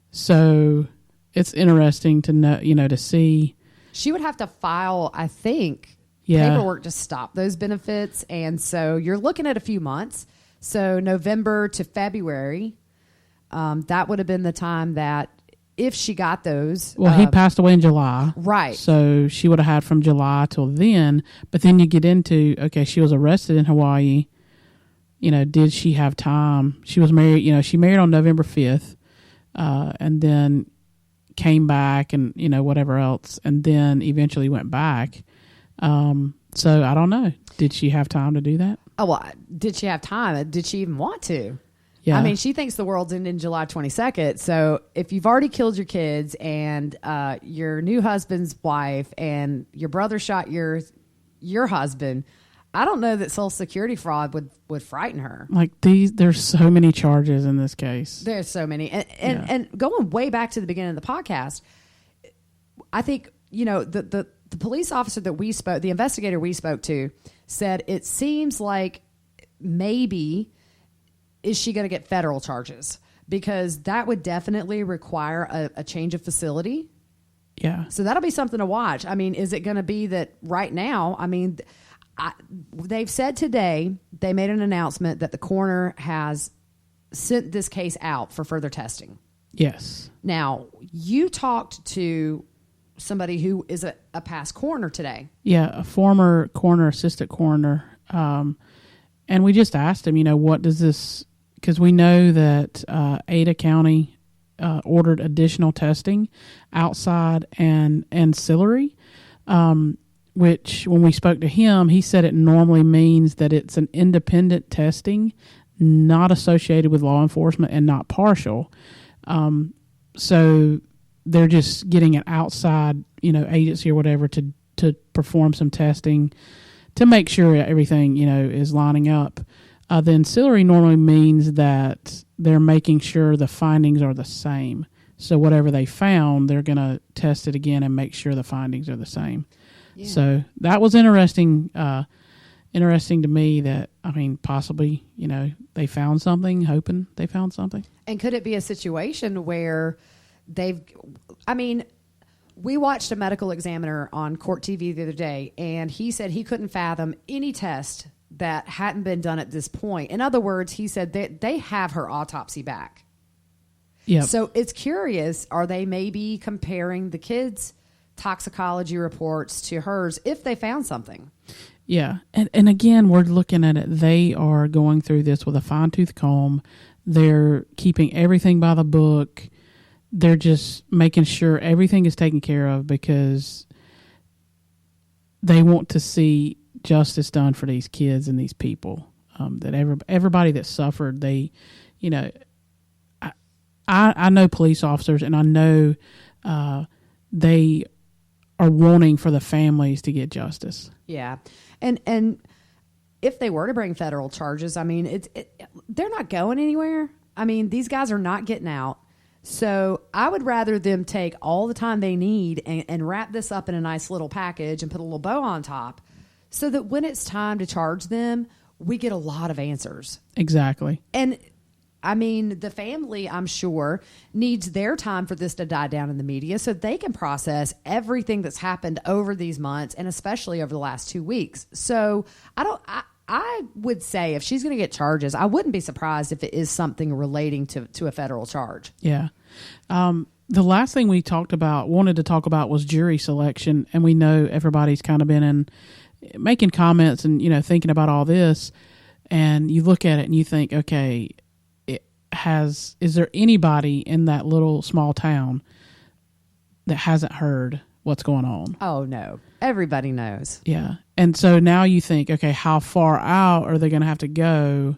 [SPEAKER 8] So it's interesting to know, to see.
[SPEAKER 7] She would have to file, I think, paperwork to stop those benefits. And so you're looking at a few months. So November to February. That would have been the time that if she got those.
[SPEAKER 8] Well, he passed away in July.
[SPEAKER 7] Right.
[SPEAKER 8] So she would have had from July till then. But then you get into, okay, she was arrested in Hawaii. Did she have time? She was married, she married on November 5th and then came back and, whatever else. And then eventually went back. So I don't know. Did she have time to do that?
[SPEAKER 7] Oh, well, did she have time? Did she even want to?
[SPEAKER 8] Yeah.
[SPEAKER 7] I mean, she thinks the world's ending July 22nd. So if you've already killed your kids and your new husband's wife and your brother shot your husband, I don't know that Social Security fraud would frighten her.
[SPEAKER 8] Like there's so many charges in this case.
[SPEAKER 7] There's so many. And going way back to the beginning of the podcast, I think, the police officer that we spoke, the investigator we spoke to, said it seems like maybe is she going to get federal charges? Because that would definitely require a change of facility.
[SPEAKER 8] Yeah.
[SPEAKER 7] So that'll be something to watch. I mean, is it going to be that right now? I mean, they've said today, they made an announcement that the coroner has sent this case out for further testing.
[SPEAKER 8] Yes.
[SPEAKER 7] Now, you talked to somebody who is a past coroner today.
[SPEAKER 8] Yeah, a former coroner, assistant coroner. And we just asked him, what does this, because we know that Ada County ordered additional testing outside and ancillary, which when we spoke to him, he said it normally means that it's an independent testing, not associated with law enforcement and not partial. So they're just getting an outside, agency or whatever to perform some testing to make sure everything, is lining up. The ancillary normally means that they're making sure the findings are the same. So whatever they found, they're going to test it again and make sure the findings are the same. Yeah. So that was interesting. Interesting to me that, possibly, they found something, hoping they found something.
[SPEAKER 7] And could it be a situation where we watched a medical examiner on Court TV the other day, and he said he couldn't fathom any test that hadn't been done at this point. In other words, he said they have her autopsy back.
[SPEAKER 8] Yeah.
[SPEAKER 7] So it's curious, are they maybe comparing the kids' toxicology reports to hers if they found something?
[SPEAKER 8] Yeah. And again, we're looking at it. They are going through this with a fine-tooth comb. They're keeping everything by the book. They're just making sure everything is taken care of because they want to see justice done for these kids and these people. That everybody that suffered, they, you know, I know police officers, and I know they are wanting for the families to get justice.
[SPEAKER 7] Yeah, and if they were to bring federal charges, I mean, they're not going anywhere. I mean, these guys are not getting out. So I would rather them take all the time they need and wrap this up in a nice little package and put a little bow on top, so that when it's time to charge them, we get a lot of answers.
[SPEAKER 8] Exactly.
[SPEAKER 7] And I mean, the family, I'm sure, needs their time for this to die down in the media so they can process everything that's happened over these months and especially over the last 2 weeks. So I would say if she's going to get charges, I wouldn't be surprised if it is something relating to a federal charge.
[SPEAKER 8] Yeah. The last thing we wanted to talk about was jury selection. And we know everybody's kind of been making comments and, you know, thinking about all this. And you look at it and you think, okay, is there anybody in that little small town that hasn't heard what's going on?
[SPEAKER 7] Oh, no. Everybody knows.
[SPEAKER 8] Yeah. And so now you think, okay, how far out are they going to have to go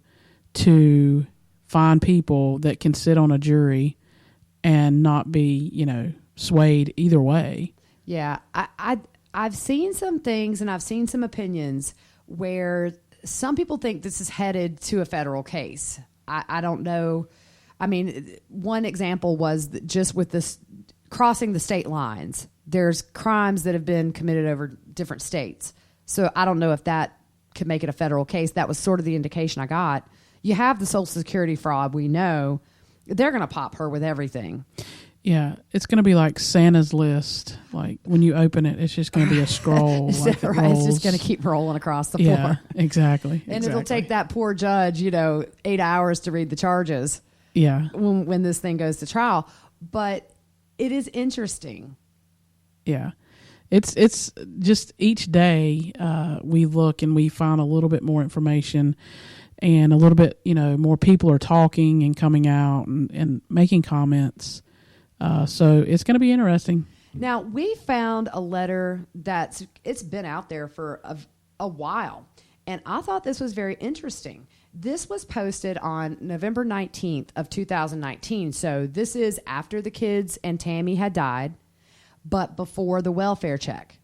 [SPEAKER 8] to find people that can sit on a jury and not be, you know, swayed either way?
[SPEAKER 7] Yeah. I've seen some things and I've seen some opinions where some people think this is headed to a federal case. I don't know. I mean, one example was just with this crossing the state lines. There's crimes that have been committed over different states. So I don't know if that could make it a federal case. That was sort of the indication I got. You have the Social Security fraud. We know they're going to pop her with everything.
[SPEAKER 8] Yeah, it's going to be like Santa's list. Like when you open it, it's just going to be a scroll. Like
[SPEAKER 7] right? It's just going to keep rolling across the floor.
[SPEAKER 8] Yeah, exactly.
[SPEAKER 7] And it'll take that poor judge, 8 hours to read the charges.
[SPEAKER 8] Yeah.
[SPEAKER 7] When this thing goes to trial. But it is interesting.
[SPEAKER 8] Yeah. It's just each day we look and we find a little bit more information and a little bit, more people are talking and coming out and making comments. So it's going to be interesting.
[SPEAKER 7] Now, we found a letter it's been out there for a while, and I thought this was very interesting. This was posted on November 19th of 2019, so this is after the kids and Tammy had died, but before the welfare check.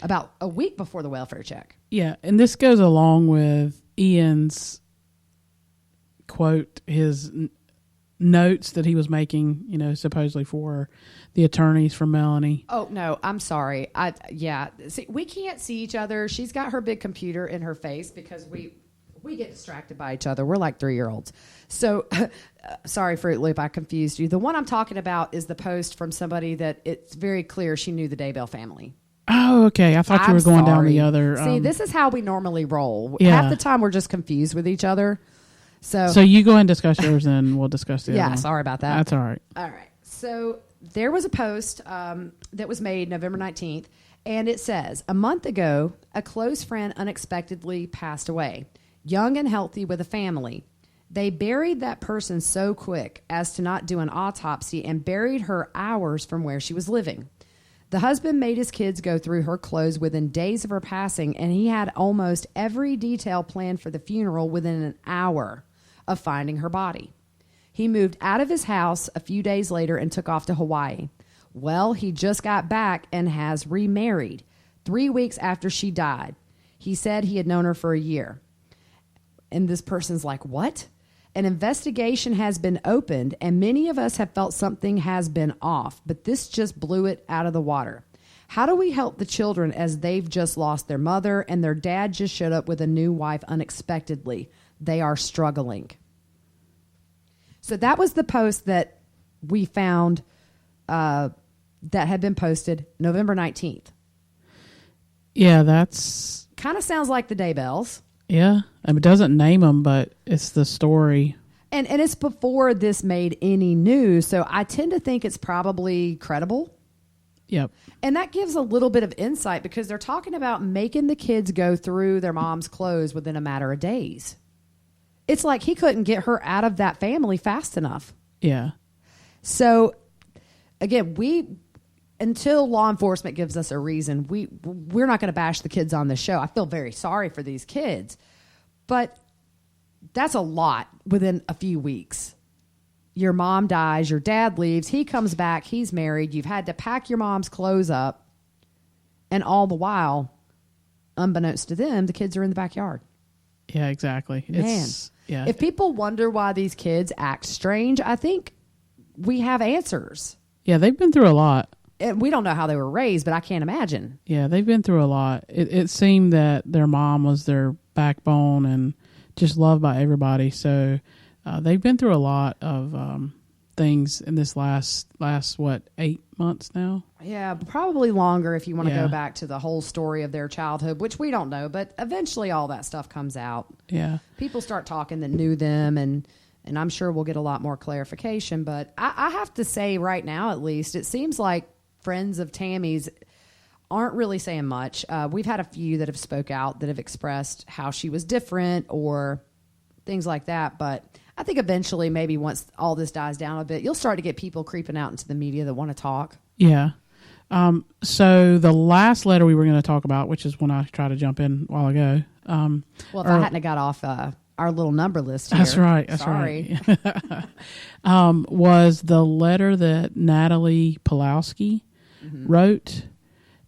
[SPEAKER 7] About a week before the welfare check.
[SPEAKER 8] Yeah, and this goes along with Ian's quote, his notes that he was making, supposedly for the attorneys for Melanie.
[SPEAKER 7] Oh, no, I'm sorry. See, we can't see each other. She's got her big computer in her face because we get distracted by each other. We're like 3-year-olds. So, sorry, Fruit Loop, I confused you. The one I'm talking about is the post from somebody that it's very clear she knew the Daybell family.
[SPEAKER 8] Oh, okay. I thought you were going down the other.
[SPEAKER 7] See, this is how we normally roll.
[SPEAKER 8] Yeah.
[SPEAKER 7] Half the time we're just confused with each other. So
[SPEAKER 8] you go ahead and discuss yours, and we'll discuss the other one.
[SPEAKER 7] Sorry about that.
[SPEAKER 8] That's all right.
[SPEAKER 7] All right. So there was a post that was made November 19th, and it says, a month ago, a close friend unexpectedly passed away, young and healthy with a family. They buried that person so quick as to not do an autopsy and buried her hours from where she was living. The husband made his kids go through her clothes within days of her passing, and he had almost every detail planned for the funeral within an hour of finding her body. He moved out of his house a few days later and took off to Hawaii. Well, he just got back and has remarried 3 weeks after she died. He said he had known her for a year. And this person's like, what? An investigation has been opened, and many of us have felt something has been off, but this just blew it out of the water. How do we help the children as they've just lost their mother and their dad just showed up with a new wife unexpectedly? They are struggling. So that was the post that we found that had been posted November 19th.
[SPEAKER 8] Yeah, that's...
[SPEAKER 7] kind of sounds like the Daybells.
[SPEAKER 8] Yeah, it doesn't name them, but it's the story.
[SPEAKER 7] And it's before this made any news, so I tend to think it's probably credible.
[SPEAKER 8] Yep.
[SPEAKER 7] And that gives a little bit of insight because they're talking about making the kids go through their mom's clothes within a matter of days. It's like he couldn't get her out of that family fast enough.
[SPEAKER 8] Yeah.
[SPEAKER 7] So again, until law enforcement gives us a reason, we're not going to bash the kids on the show. I feel very sorry for these kids, but that's a lot within a few weeks. Your mom dies, your dad leaves, he comes back, he's married, you've had to pack your mom's clothes up, and all the while, unbeknownst to them, the kids are in the backyard.
[SPEAKER 8] Yeah, exactly.
[SPEAKER 7] Man, if people wonder why these kids act strange, I think we have answers.
[SPEAKER 8] Yeah, they've been through a lot.
[SPEAKER 7] We don't know how they were raised, but I can't imagine.
[SPEAKER 8] Yeah, they've been through a lot. It seemed that their mom was their backbone and just loved by everybody. So they've been through a lot of things in this last 8 months now?
[SPEAKER 7] Yeah, probably longer if you want to go back to the whole story of their childhood, which we don't know, but eventually all that stuff comes out.
[SPEAKER 8] Yeah.
[SPEAKER 7] People start talking that knew them, and I'm sure we'll get a lot more clarification. But I have to say right now, at least, it seems like friends of Tammy's aren't really saying much. We've had a few that have spoke out, that have expressed how she was different or things like that. But I think eventually, maybe once all this dies down a bit, you'll start to get people creeping out into the media that want to talk.
[SPEAKER 8] Yeah. So the last letter we were going to talk about, which is when I tried to jump in a while ago.
[SPEAKER 7] Well, if I hadn't got off our little number list here.
[SPEAKER 8] That's right. That's
[SPEAKER 7] Sorry.
[SPEAKER 8] Right. Was the letter that Natalie Pulowski wrote.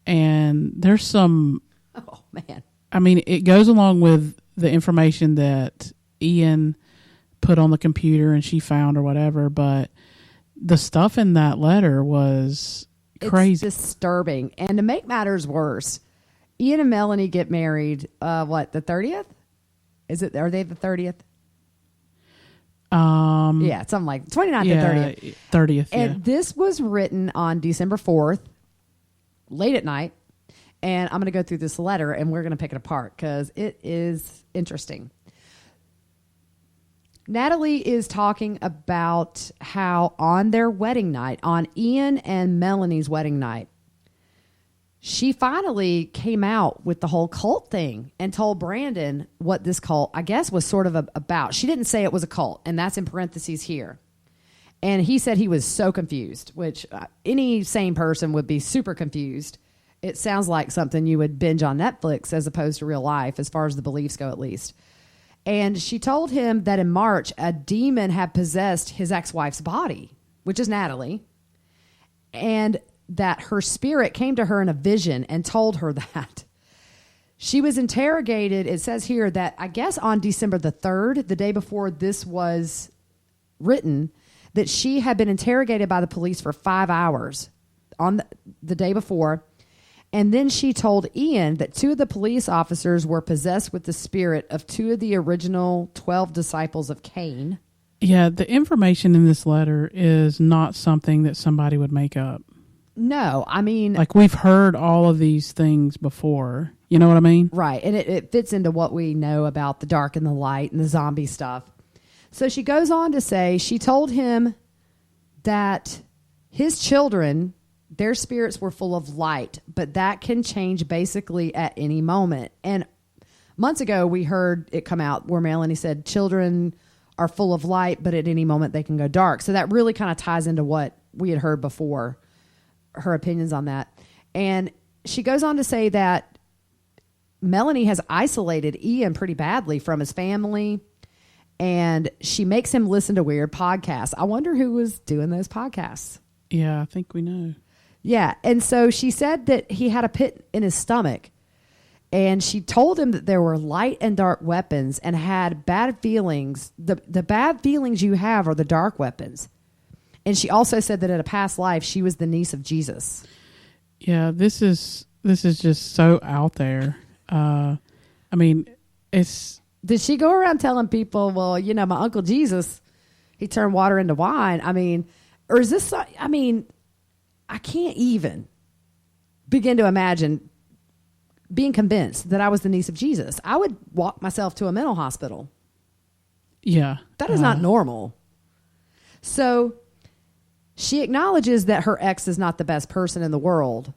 [SPEAKER 8] And there's some...
[SPEAKER 7] Oh, man.
[SPEAKER 8] I mean, it goes along with the information that Ian put on the computer and she found or whatever, but the stuff in that letter was crazy.
[SPEAKER 7] It's disturbing. And to make matters worse, Ian and Melanie get married, the 30th? Are they the 30th? Yeah, something like 29th to 30th.
[SPEAKER 8] 30th,
[SPEAKER 7] And this was written on December 4th, late at night. And I'm going to go through this letter and we're going to pick it apart because it is interesting. Natalie is talking about how on their wedding night, on Ian and Melanie's wedding night, she finally came out with the whole cult thing and told Brandon what this cult, I guess, was sort of about. She didn't say it was a cult, and that's in parentheses here. And he said he was so confused, which any sane person would be super confused. It sounds like something you would binge on Netflix as opposed to real life, as far as the beliefs go, at least. And she told him that in March, a demon had possessed his ex-wife's body, which is Natalie, and that her spirit came to her in a vision and told her that. She was interrogated. It says here that I guess on December the 3rd, the day before this was written, that she had been interrogated by the police for 5 hours on the day before. And then she told Ian that 2 of the police officers were possessed with the spirit of 2 of the original 12 disciples of Cain.
[SPEAKER 8] Yeah, the information in this letter is not something that somebody would make up.
[SPEAKER 7] No, I mean...
[SPEAKER 8] Like, we've heard all of these things before. You know what I mean?
[SPEAKER 7] Right, and it fits into what we know about the dark and the light and the zombie stuff. So she goes on to say she told him that his children... their spirits were full of light, but that can change basically at any moment. And months ago, we heard it come out where Melanie said children are full of light, but at any moment they can go dark. So that really kind of ties into what we had heard before, her opinions on that. And she goes on to say that Melanie has isolated Ian pretty badly from his family, and she makes him listen to weird podcasts. I wonder who was doing those podcasts.
[SPEAKER 8] Yeah, I think we know.
[SPEAKER 7] Yeah, and so she said that he had a pit in his stomach, and she told him that there were light and dark weapons and had bad feelings. The bad feelings you have are the dark weapons. And she also said that in a past life, she was the niece of Jesus.
[SPEAKER 8] Yeah, this is just so out there. I mean, it's...
[SPEAKER 7] Did she go around telling people, well, you know, my Uncle Jesus, he turned water into wine? I mean, or is this... I mean... I can't even begin to imagine being convinced that I was the niece of Jesus. I would walk myself to a mental hospital.
[SPEAKER 8] Yeah.
[SPEAKER 7] That is not normal. So she acknowledges that her ex is not the best person in the world.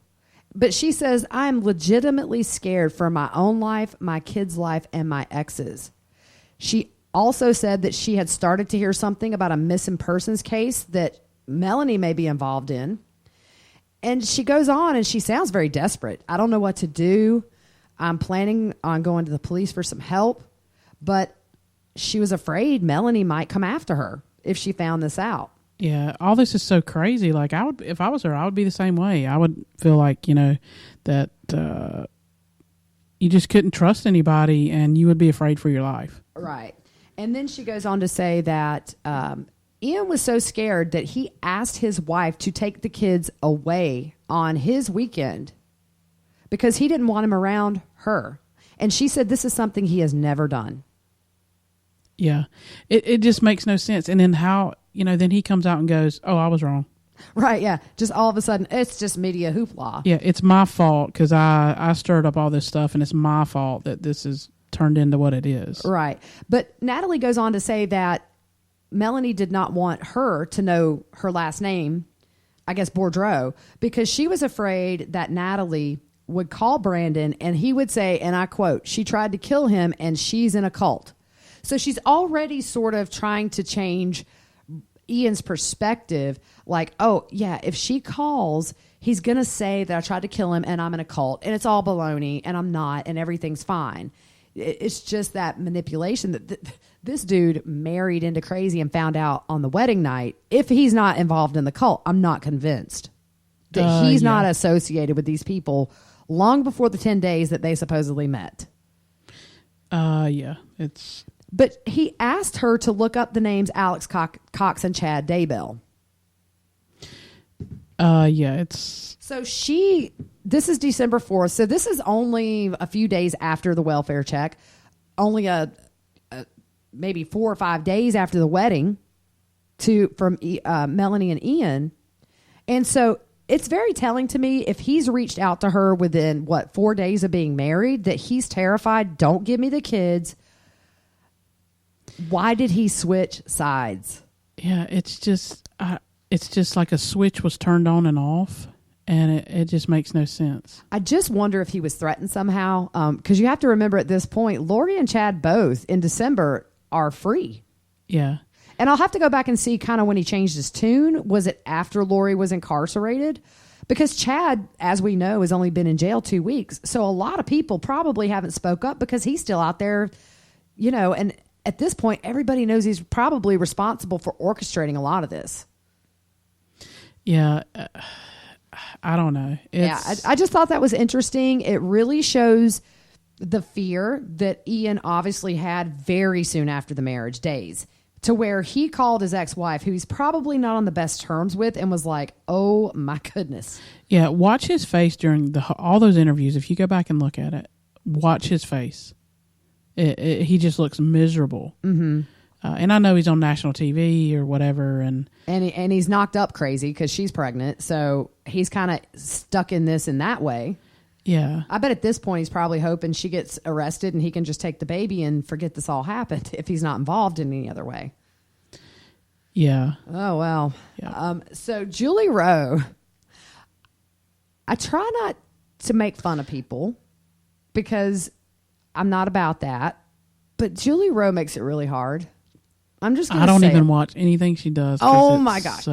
[SPEAKER 7] But she says, I'm legitimately scared for my own life, my kids' life, and my ex's. She also said that she had started to hear something about a missing persons case that Melanie may be involved in. And she goes on and she sounds very desperate. I don't know what to do. I'm planning on going to the police for some help. But she was afraid Melanie might come after her if she found this out.
[SPEAKER 8] Yeah, all this is so crazy. Like, I would, if I was her, I would be the same way. I would feel like, that you just couldn't trust anybody and you would be afraid for your life.
[SPEAKER 7] Right. And then she goes on to say that Ian was so scared that he asked his wife to take the kids away on his weekend because he didn't want him around her. And she said this is something he has never done.
[SPEAKER 8] Yeah. It just makes no sense. And then how, then he comes out and goes, oh, I was wrong.
[SPEAKER 7] Right, yeah. Just all of a sudden, it's just media hoopla.
[SPEAKER 8] Yeah, it's my fault because I stirred up all this stuff, and it's my fault that this is turned into what it is.
[SPEAKER 7] Right. But Natalie goes on to say that Melanie did not want her to know her last name, I guess Boudreaux, because she was afraid that Natalie would call Brandon and he would say, and I quote, she tried to kill him and she's in a cult. So she's already sort of trying to change Ian's perspective. Like, oh, yeah, if she calls, he's going to say that I tried to kill him and I'm in a cult and it's all baloney and I'm not and everything's fine. It's just that manipulation that this dude married into crazy and found out on the wedding night. If he's not involved in the cult, I'm not convinced that he's not associated with these people long before the 10 days that they supposedly met.
[SPEAKER 8] Yeah, it's...
[SPEAKER 7] But he asked her to look up the names Alex Cox and Chad Daybell.
[SPEAKER 8] Yeah, it's...
[SPEAKER 7] So this is December 4th. So this is only a few days after the welfare check. Only maybe 4 or 5 days after the wedding from Melanie and Ian. And so it's very telling to me if he's reached out to her within, 4 days of being married, that he's terrified. Don't give me the kids. Why did he switch sides?
[SPEAKER 8] Yeah, it's just like a switch was turned on and off, and it just makes no sense.
[SPEAKER 7] I just wonder if he was threatened somehow, because you have to remember at this point, Lori and Chad both in December are free.
[SPEAKER 8] Yeah.
[SPEAKER 7] And I'll have to go back and see kind of when he changed his tune. Was it after Lori was incarcerated? Because Chad, as we know, has only been in jail 2 weeks. So a lot of people probably haven't spoke up because he's still out there, and at this point, everybody knows he's probably responsible for orchestrating a lot of this.
[SPEAKER 8] Yeah. I don't know.
[SPEAKER 7] I just thought that was interesting. It really shows the fear that Ian obviously had very soon after the marriage days, to where he called his ex-wife, who he's probably not on the best terms with, and was like, oh my goodness.
[SPEAKER 8] Yeah. Watch his face during all those interviews. If you go back and look at it, watch his face. He just looks miserable. Mm-hmm. And I know he's on national TV or whatever. And
[SPEAKER 7] he's knocked up crazy because she's pregnant. So he's kind of stuck in this in that way.
[SPEAKER 8] Yeah.
[SPEAKER 7] I bet at this point he's probably hoping she gets arrested and he can just take the baby and forget this all happened if he's not involved in any other way.
[SPEAKER 8] Yeah.
[SPEAKER 7] Oh, well.
[SPEAKER 8] Yeah.
[SPEAKER 7] So Julie Rowe, I try not to make fun of people because I'm not about that. But Julie Rowe makes it really hard. I'm just going to say
[SPEAKER 8] I don't even watch anything she does.
[SPEAKER 7] Oh, my gosh.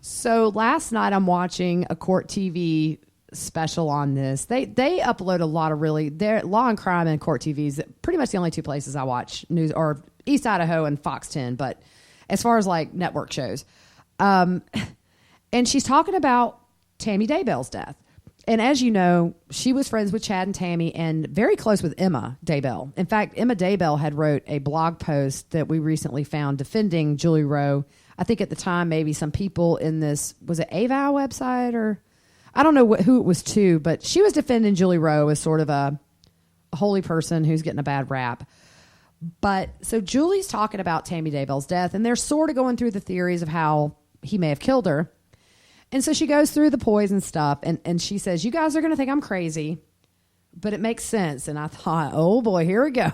[SPEAKER 8] So
[SPEAKER 7] last night I'm watching a Court TV special on this. They upload a lot of their Law and Crime and Court TVs. Pretty much the only two places I watch news, or East Idaho and Fox 10. But as far as like network shows, and she's talking about Tammy Daybell's death. And as you know, she was friends with Chad and Tammy and very close with Emma Daybell. In fact, Emma Daybell had wrote a blog post that we recently found defending Julie Rowe. I think at the time, maybe some people in this, was it AVOW website, or I don't know who it was to, but she was defending Julie Rowe as sort of a holy person who's getting a bad rap. But so Julie's talking about Tammy Daybell's death, and they're sort of going through the theories of how he may have killed her. And so she goes through the poison stuff, and she says, you guys are going to think I'm crazy, but it makes sense. And I thought, oh boy, here we go.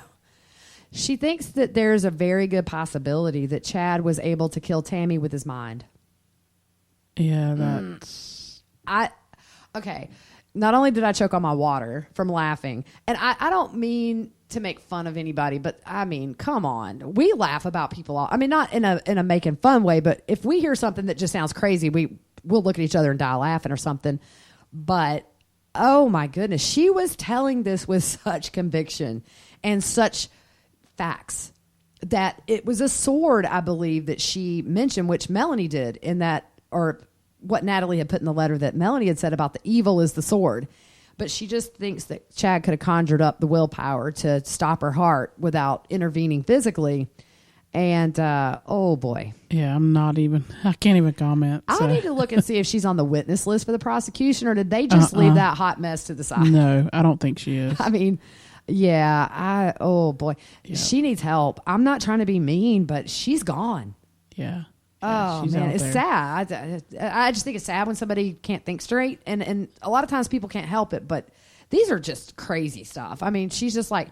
[SPEAKER 7] She thinks that there's a very good possibility that Chad was able to kill Tammy with his mind.
[SPEAKER 8] Yeah, that's...
[SPEAKER 7] Okay. Not only did I choke on my water from laughing, and I don't mean to make fun of anybody, but I mean, come on. We laugh about people all. I mean, not in a making fun way, but if we hear something that just sounds crazy, we'll look at each other and die laughing or something. But oh my goodness, she was telling this with such conviction and such facts that it was a sword, I believe, that she mentioned, which Melanie did in that, or what Natalie had put in the letter that Melanie had said about the evil is the sword. But she just thinks that Chad could have conjured up the willpower to stop her heart without intervening physically. And, oh boy.
[SPEAKER 8] Yeah, I can't even comment.
[SPEAKER 7] I need to look and see if she's on the witness list for the prosecution, or did they just leave that hot mess to the side?
[SPEAKER 8] No, I don't think she is.
[SPEAKER 7] I mean, yeah, oh boy. Yep. She needs help. I'm not trying to be mean, but she's gone.
[SPEAKER 8] Yeah.
[SPEAKER 7] Oh man, it's sad. I just think it's sad when somebody can't think straight, and a lot of times people can't help it. But these are just crazy stuff. I mean, she's just like,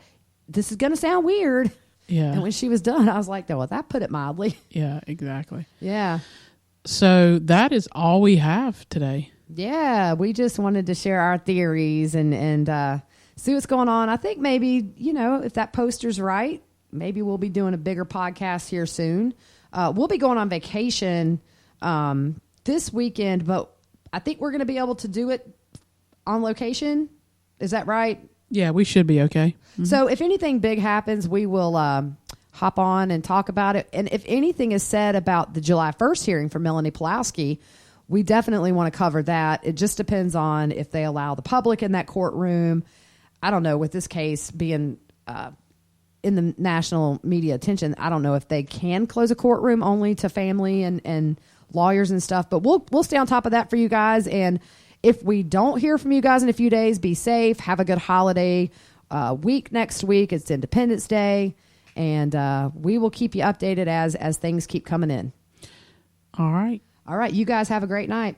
[SPEAKER 7] this is going to sound weird.
[SPEAKER 8] Yeah.
[SPEAKER 7] And when she was done, I was like, well, that put it mildly.
[SPEAKER 8] Yeah, exactly.
[SPEAKER 7] Yeah.
[SPEAKER 8] So that is all we have today.
[SPEAKER 7] Yeah, we just wanted to share our theories and see what's going on. I think maybe, if that poster's right, maybe we'll be doing a bigger podcast here soon. We'll be going on vacation this weekend, but I think we're going to be able to do it on location. Is that right?
[SPEAKER 8] Yeah, we should be okay. Mm-hmm.
[SPEAKER 7] So if anything big happens, we will hop on and talk about it. And if anything is said about the July 1st hearing for Melanie Pulaski, we definitely want to cover that. It just depends on if they allow the public in that courtroom. I don't know, with this case being in the national media attention, I don't know if they can close a courtroom only to family and lawyers and stuff, but we'll stay on top of that for you guys. And if we don't hear from you guys in a few days, be safe. Have a good holiday week next week. It's Independence Day, and we will keep you updated as things keep coming in.
[SPEAKER 8] All right.
[SPEAKER 7] All right. You guys have a great night.